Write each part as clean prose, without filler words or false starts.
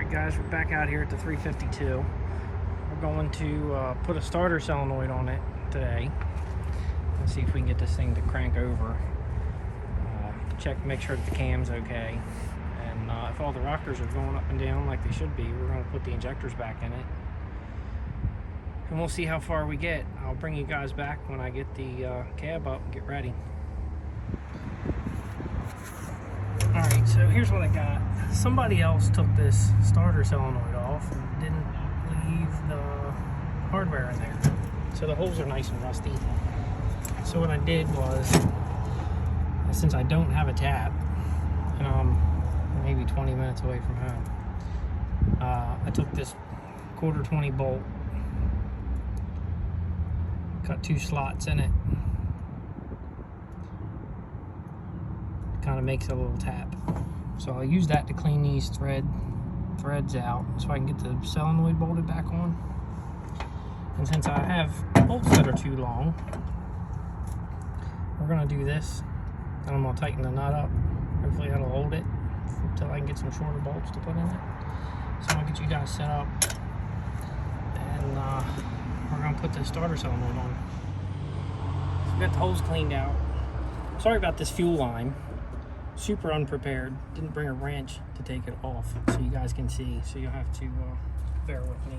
Alright guys, we're back out here at the 352. We're going to put a starter solenoid on it today. Let's see if we can get this thing to crank over. Check, make sure that the cam's okay. And if all the rockers are going up and down like they should be, we're going to put the injectors back in it. And we'll see how far we get. I'll bring you guys back when I get the cab up and get ready. Alright, so here's what I got. Somebody else took this starter solenoid off and didn't leave the hardware in there. So the holes are nice and rusty. So what I did was, since I don't have a tap, and I'm maybe 20 minutes away from home, I took this 1/4 bolt, cut 2 slots in it, kind of makes a little tap. So I'll use that to clean these threads out so I can get the solenoid bolted back on. And since I have bolts that are too long, we're going to do this, and I'm going to tighten the nut up. Hopefully that'll hold it until I can get some shorter bolts to put in it. So I'm going to get you guys set up, and we're going to put the starter solenoid on. So we got the holes cleaned out. Sorry about this fuel line. Super unprepared. Didn't bring a wrench to take it off so you guys can see. So you'll have to bear with me.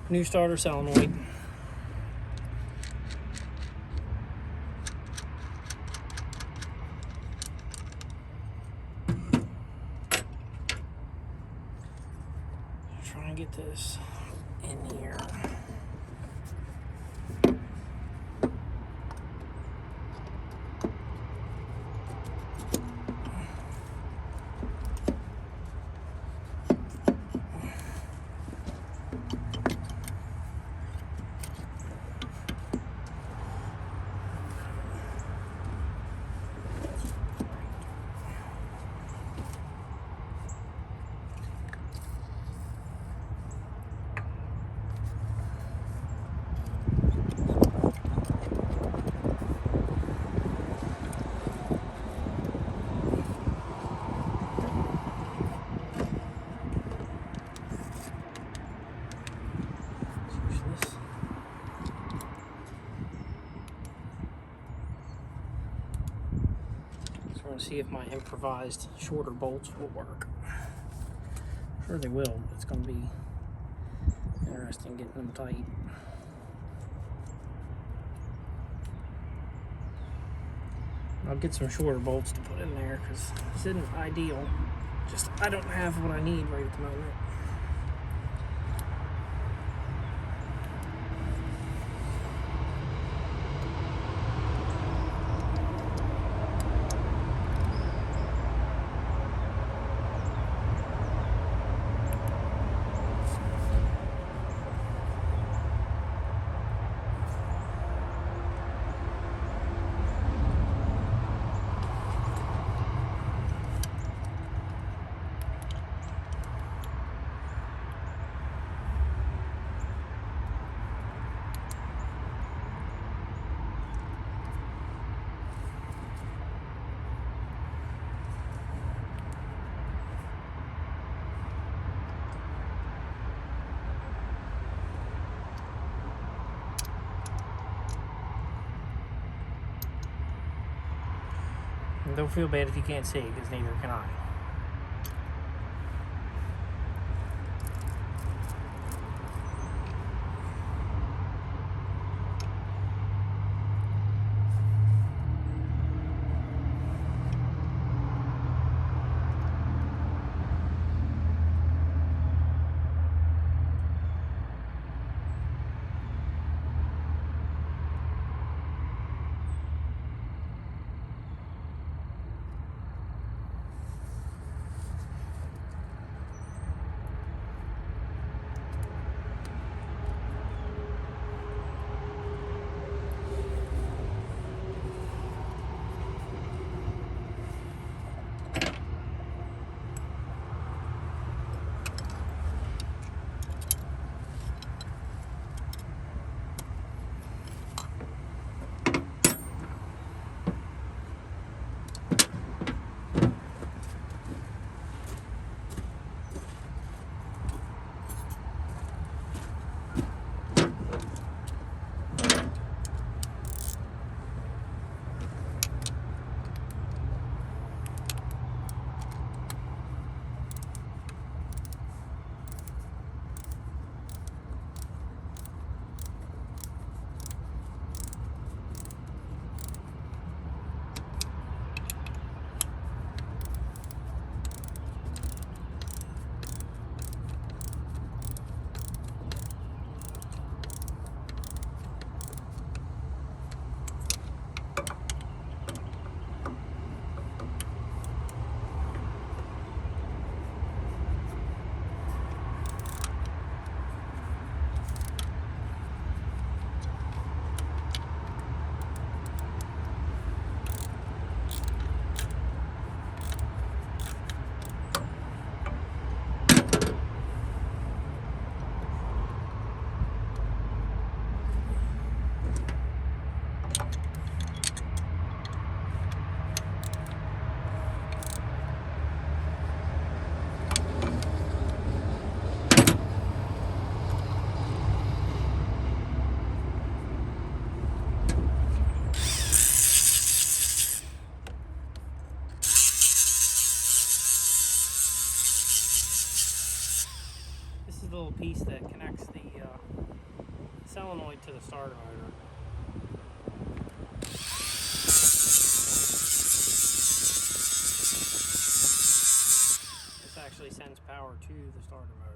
New starter solenoid. Try and get this in here. See if my improvised shorter bolts will work. I'm sure they will, but it's going to be interesting getting them tight. I'll get some shorter bolts to put in there because this isn't ideal. Just I don't have what I need right at the moment. And don't feel bad if you can't see, because neither can I. little piece that connects the solenoid to the starter motor. This actually sends power to the starter motor.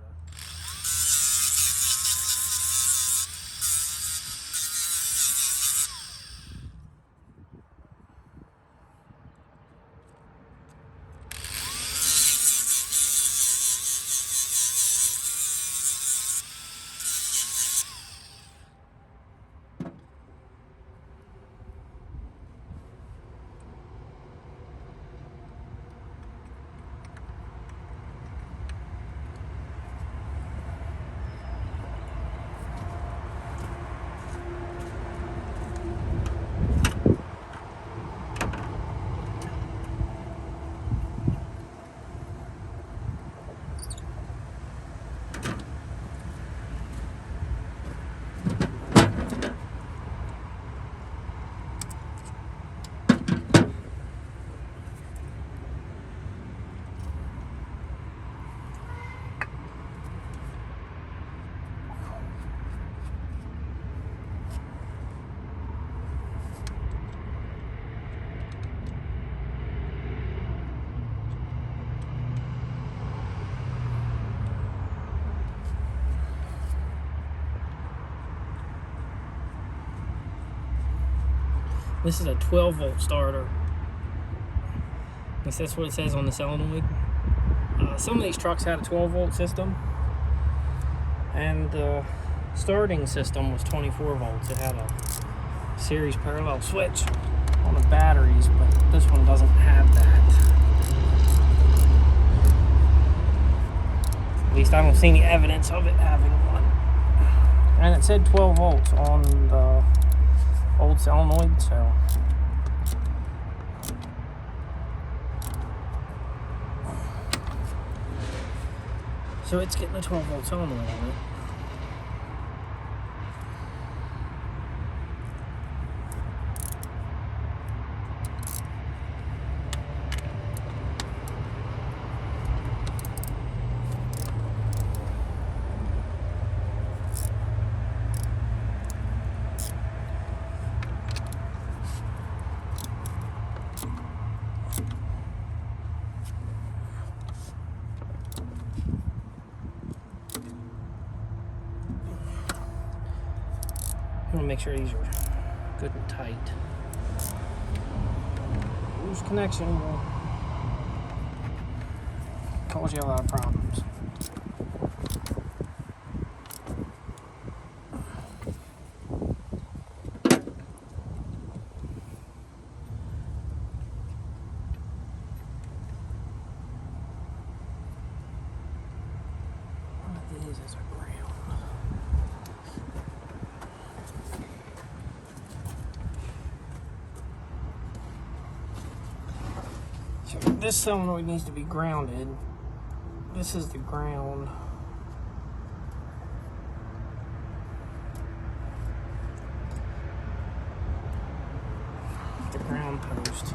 This is a 12-volt starter. At least that's what it says on the solenoid. Some of these trucks had a 12-volt system, and the starting system was 24 volts. It had a series parallel switch on the batteries, but this one doesn't have that. At least I don't see any evidence of it having one. And it said 12 volts on the old solenoid, so it's getting a 12-volt solenoid on it. I want to make sure these are good and tight. Loose connection will cause you a lot of problems. One of these is a ground. This solenoid needs to be grounded. This is the ground. The ground post.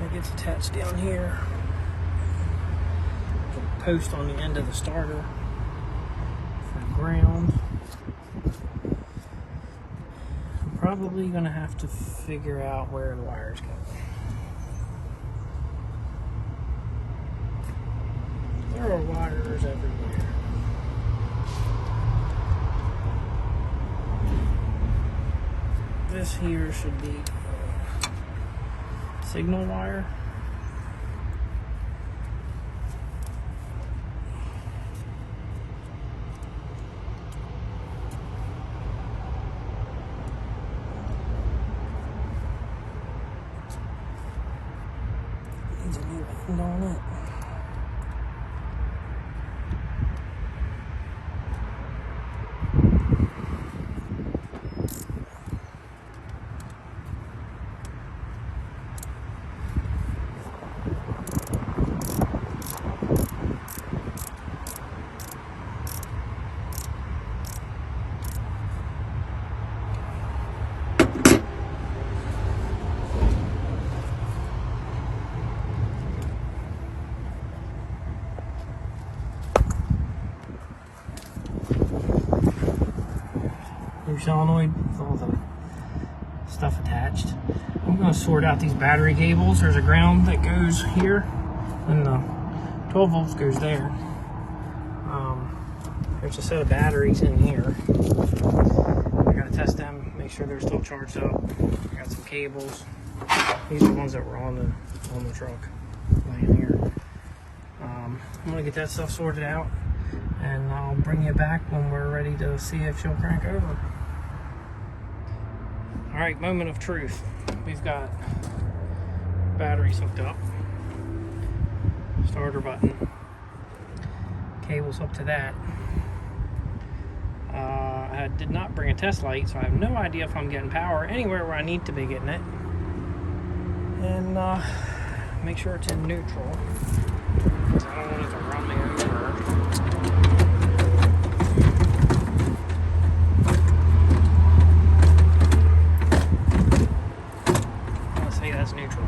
it gets attached down here. There's a post on the end of the starter for ground. I'm probably gonna have to figure out where the wires go. There are wires everywhere. This here should be signal wire. Needs a new end on it. New solenoid with all the stuff attached. I'm going to sort out these battery cables. There's a ground that goes here, and the 12 volts goes there. There's a set of batteries in here. I got to test them, make sure they're still charged up. I got some cables. These are the ones that were on the truck laying here. I'm going to get that stuff sorted out, and I'll bring you back when we're ready to see if she'll crank over. All right, moment of truth. We've got batteries hooked up, starter button, cables up to that. I did not bring a test light, so I have no idea if I'm getting power anywhere where I need to be getting it. And make sure it's in neutral, because I don't want it to run me over. That's neutral.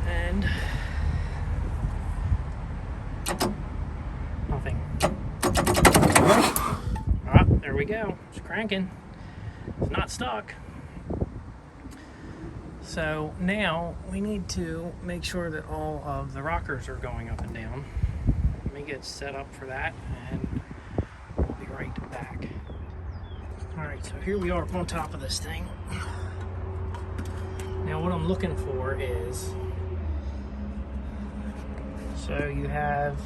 And nothing. Ah, there we go. It's cranking. It's not stuck. So now we need to make sure that all of the rockers are going up and down. Let me get set up for that, and we'll be right back. Alright, so here we are up on top of this thing. Now what I'm looking for is, so you have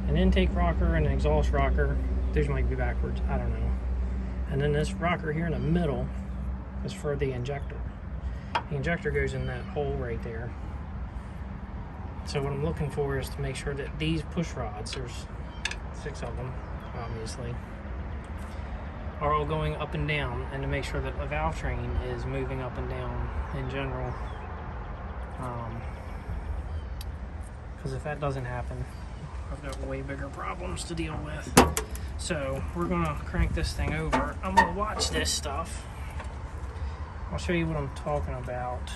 an intake rocker and an exhaust rocker. These might be backwards, I don't know. And then this rocker here in the middle is for the injector. The injector goes in that hole right there. So what I'm looking for is to make sure that these push rods, there's 6 of them, obviously, are all going up and down, and to make sure that the valve train is moving up and down in general. Because if that doesn't happen, I've got way bigger problems to deal with. So we're gonna crank this thing over. I'm gonna watch this stuff. I'll show you what I'm talking about.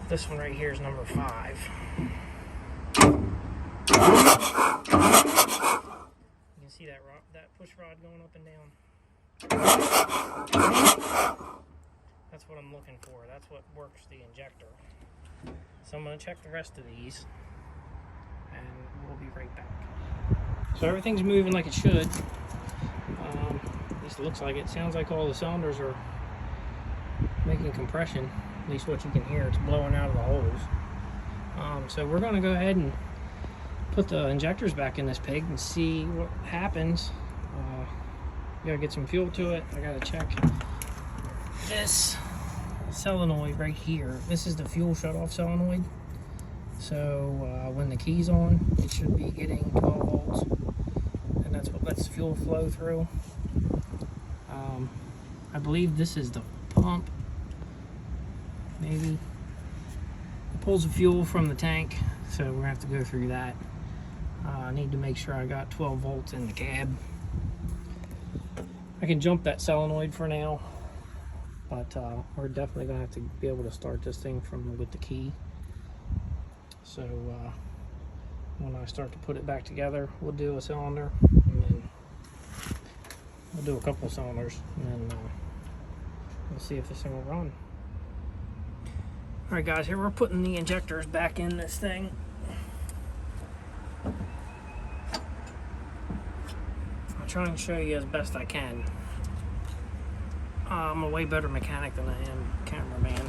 This one right here is number 5. See that push rod going up and down? That's what I'm looking for. That's what works the injector. So I'm going to check the rest of these, and we'll be right back. So everything's moving like it should. At least it looks like it. Sounds like all the cylinders are making compression. At least what you can hear. It's blowing out of the holes. So we're going to go ahead and put the injectors back in this pig and see what happens. Gotta get some fuel to it. I gotta check this solenoid right here. This is the fuel shut-off solenoid. So when the key's on, it should be getting 12 volts, and that's what lets fuel flow through. I believe this is the pump. Maybe it pulls the fuel from the tank, so we're gonna have to go through that. I need to make sure I got 12 volts in the cab. I can jump that solenoid for now. but we're definitely gonna have to be able to start this thing with the key. So when I start to put it back together, we'll do a cylinder, and then we'll do a couple of cylinders, and then we'll see if this thing will run. All right, guys, here we're putting the injectors back in this thing. I'll try and show you as best I can. I'm a way better mechanic than I am cameraman.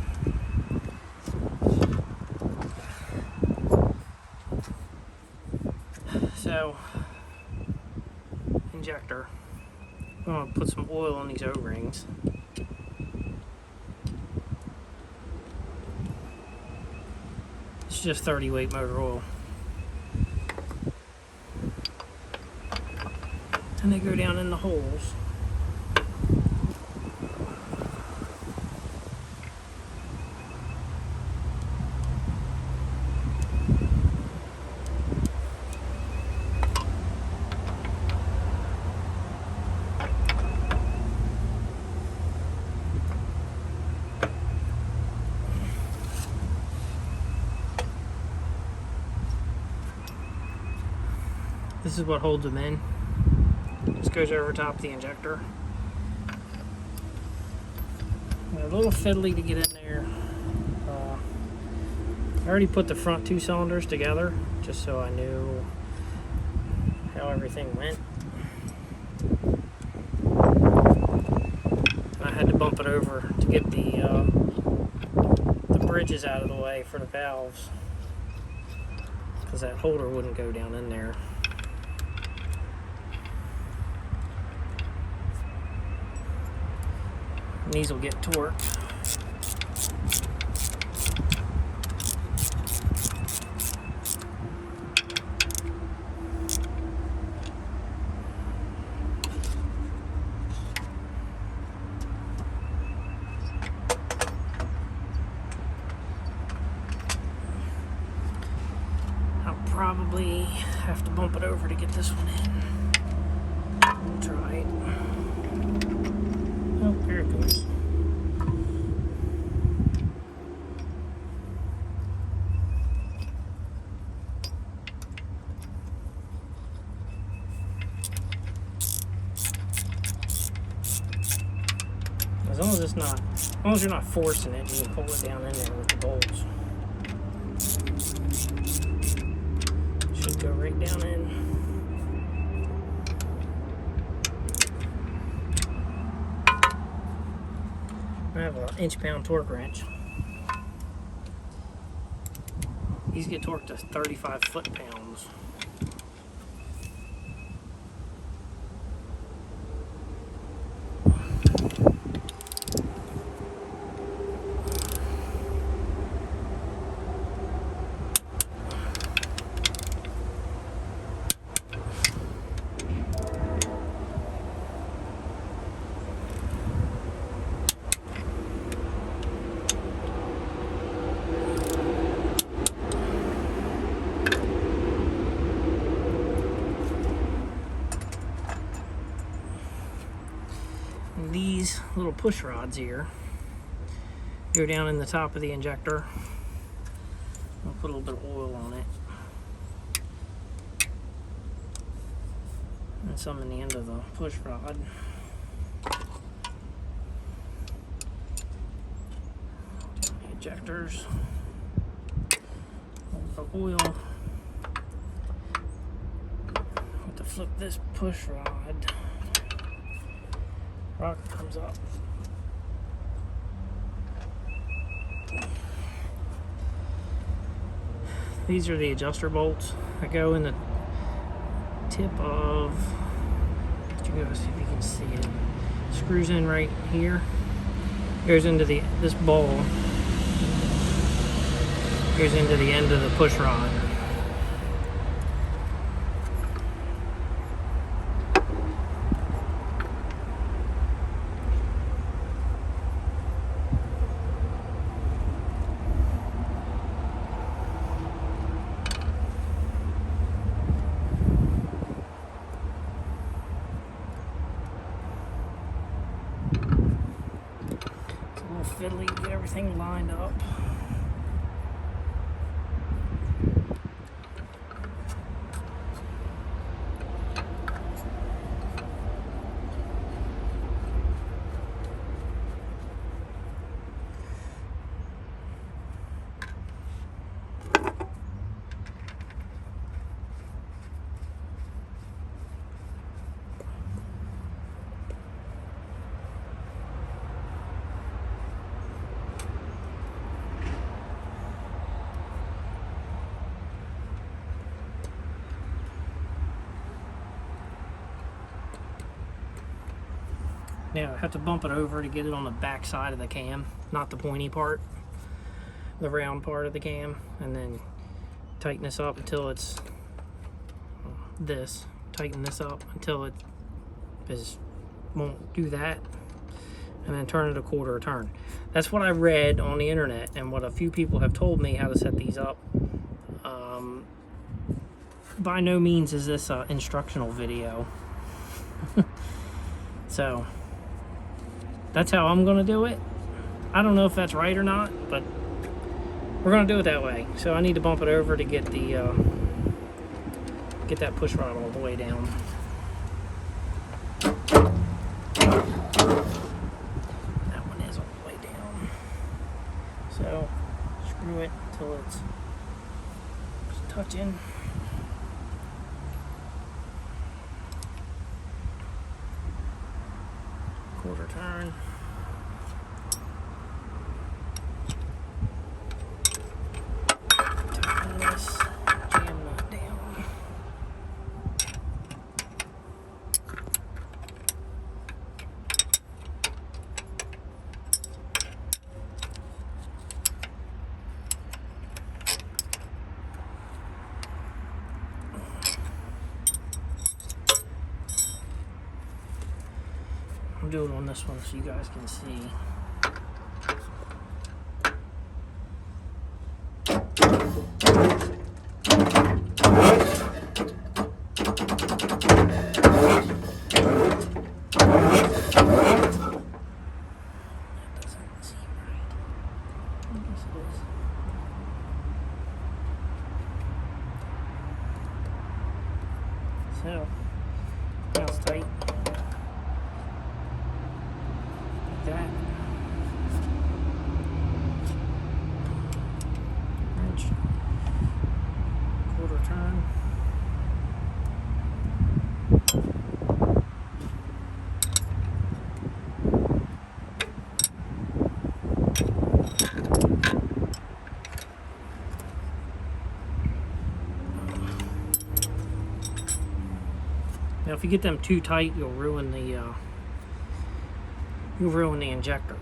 So, injector. I'm going to put some oil on these O-rings. It's just 30 weight motor oil. And they go down in the holes. This is what holds them in. Just goes over top of the injector. A little fiddly to get in there. I already put the front two cylinders together just so I knew how everything went. I had to bump it over to get the bridges out of the way for the valves, because that holder wouldn't go down in there. And these will get torqued. I'll probably have to bump it over to get this one in. We'll try it. Oh, there it goes. As long as you're not forcing it, you can pull it down in there with the bolts. Should go right down in. I have an inch-pound torque wrench. These get torqued to 35 foot-pounds. These little push rods here go down in the top of the injector. I'll put a little bit of oil on it, and some in the end of the push rod. The injectors, a little bit of oil. Have to flip this push rod. Rocker comes up. These are the adjuster bolts that go in the tip of, let's go see if you can see it. Screws in right here. Goes into this ball. Goes into the end of the push rod. fiddly to get everything lined up. Now I have to bump it over to get it on the back side of the cam, not the pointy part, the round part of the cam, and then tighten this up until it's this. Tighten this up until it won't do that, and then turn it a quarter a turn. That's what I read on the internet and what a few people have told me how to set these up. By no means is this an instructional video. So that's how I'm gonna do it. I don't know if that's right or not, but we're gonna do it that way. So I need to bump it over to get the get that push rod all the way down. That one is all the way down. So screw it until it's just touching. Quarter turn. Tighten this, jam that down. I'll do it on this one so you guys can see. So, now it's tight. Like that. Inch. Quarter turn. Now, if you get them too tight, you'll ruin the injector.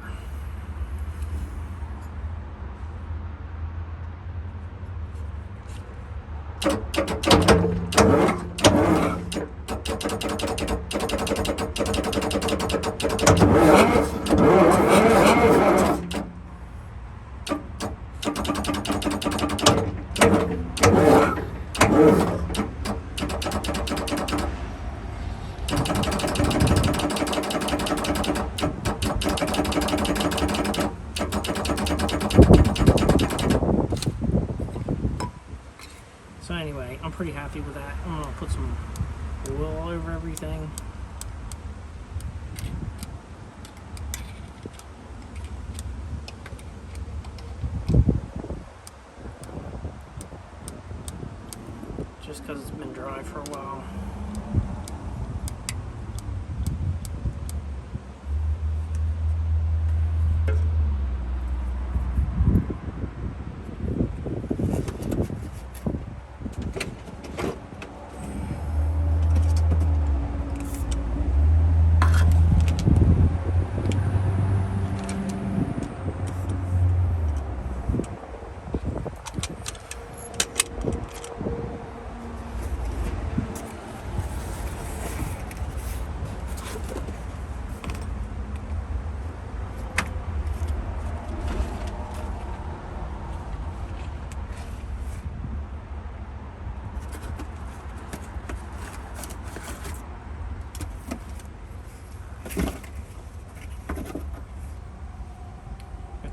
So anyway, I'm pretty happy with that. I'm gonna put some oil all over everything. Just because it's been dry for a while.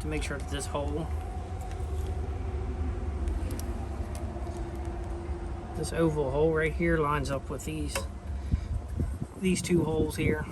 to make sure that this hole, this oval hole right here, lines up with these two holes here.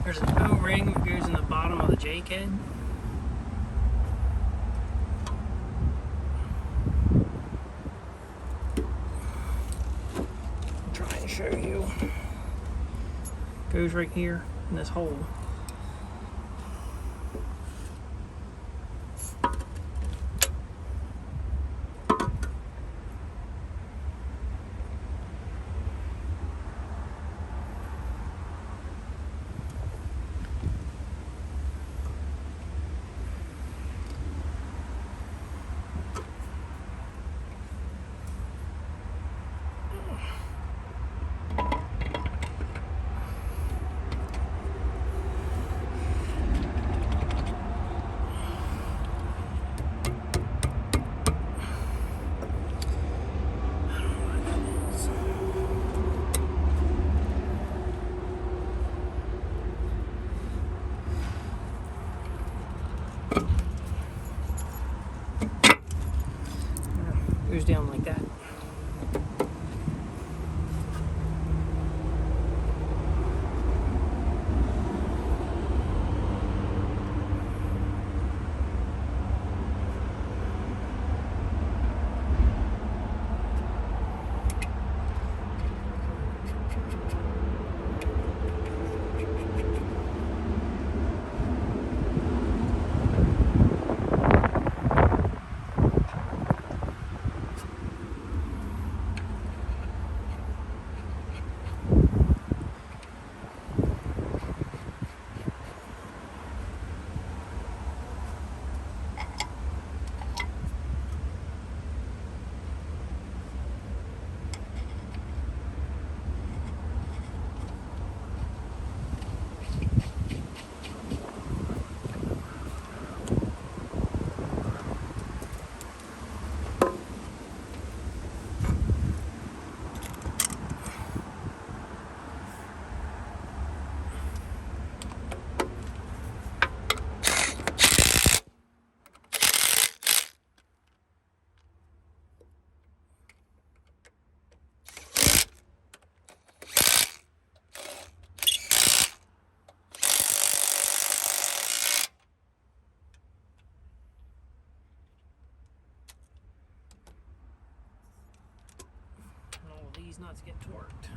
There's an O-ring that goes in the bottom of the jake head. I'm trying to show you. Goes right here in this hole. Goes down like that. These nuts get torqued.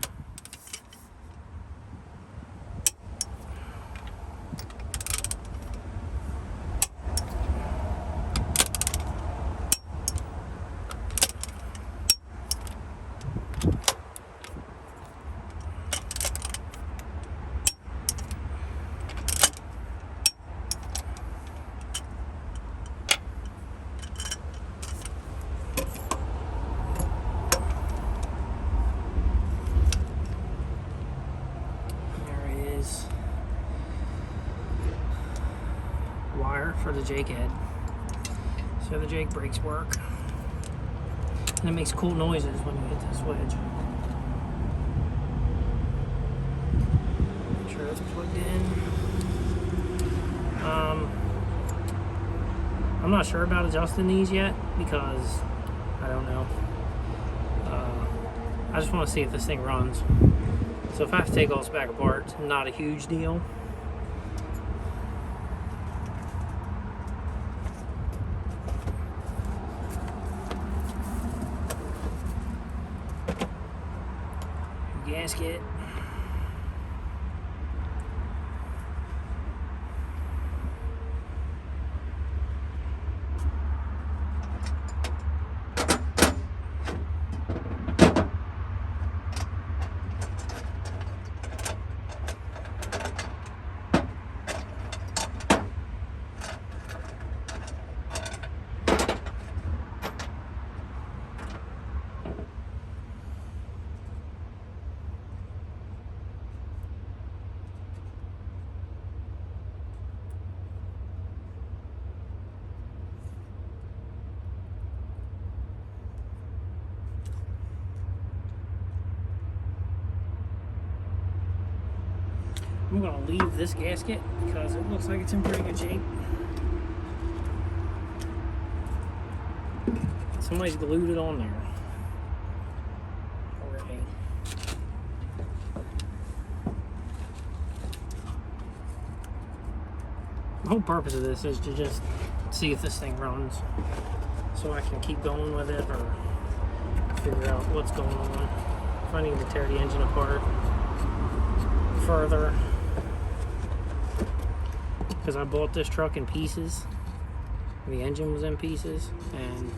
Wire for the jake head, so the jake brakes work, and it makes cool noises when you hit the switch. Make sure it's plugged in. I'm not sure about adjusting these yet because I don't know. I just want to see if this thing runs. So if I have to take all this back apart, it's not a huge deal. Gasket. I'm going to leave this gasket because it looks like it's in pretty good shape. Somebody's glued it on there already. The whole purpose of this is to just see if this thing runs, so I can keep going with it or figure out what's going on. If I need to tear the engine apart further, because I bought this truck in pieces. The engine was in pieces, and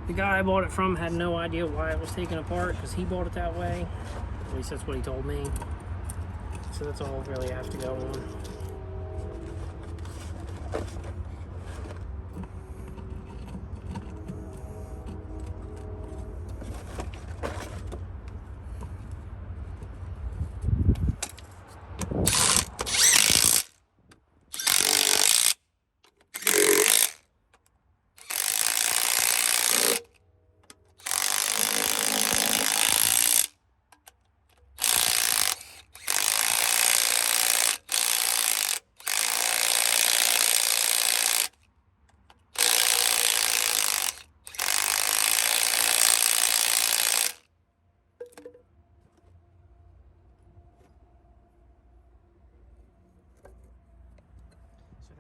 the guy I bought it from had no idea why it was taken apart, because he bought it that way. At least that's what he told me. So that's all really I have to go on.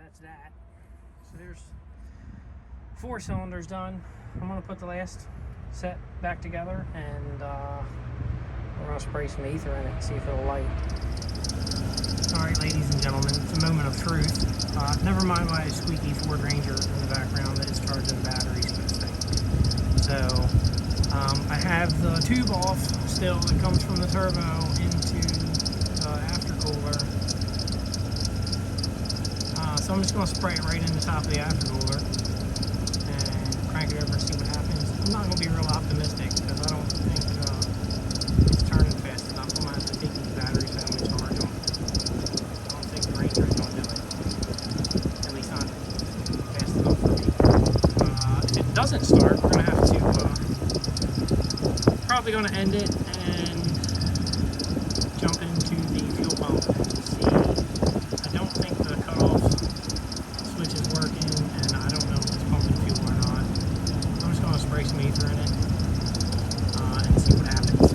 That's that. So there's 4 cylinders done. I'm going to put the last set back together, and we're going to spray some ether in it and see if it'll light. Alright, ladies and gentlemen, it's a moment of truth. Never mind my squeaky Ford Ranger in the background that is charging batteries for this thing. So I have the tube off still that comes from the turbo into the aftercooler. So I'm just going to spray it right in the top of the aftercooler and crank it over and see what happens. I'm not going to be real optimistic because I don't think it's turning fast enough. I'm going to have to take these batteries home and charge them. I don't think the Ranger is going to do it. At least not fast enough for me. If it doesn't start, we're going to have to probably going to end it and jump into the fuel pump and see. I don't think the cutoff switch is working, and I don't know if it's pumping fuel or not. I'm just going to spray some ether in it and see what happens.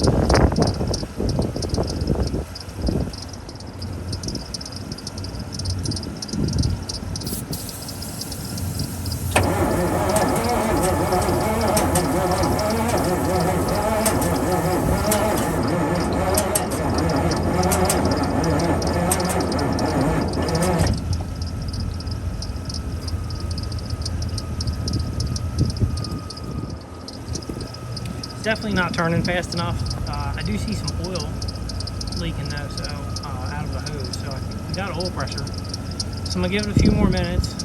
Definitely not turning fast enough. I do see some oil leaking though, so out of the hose. So I think we got oil pressure. So I'm gonna give it a few more minutes.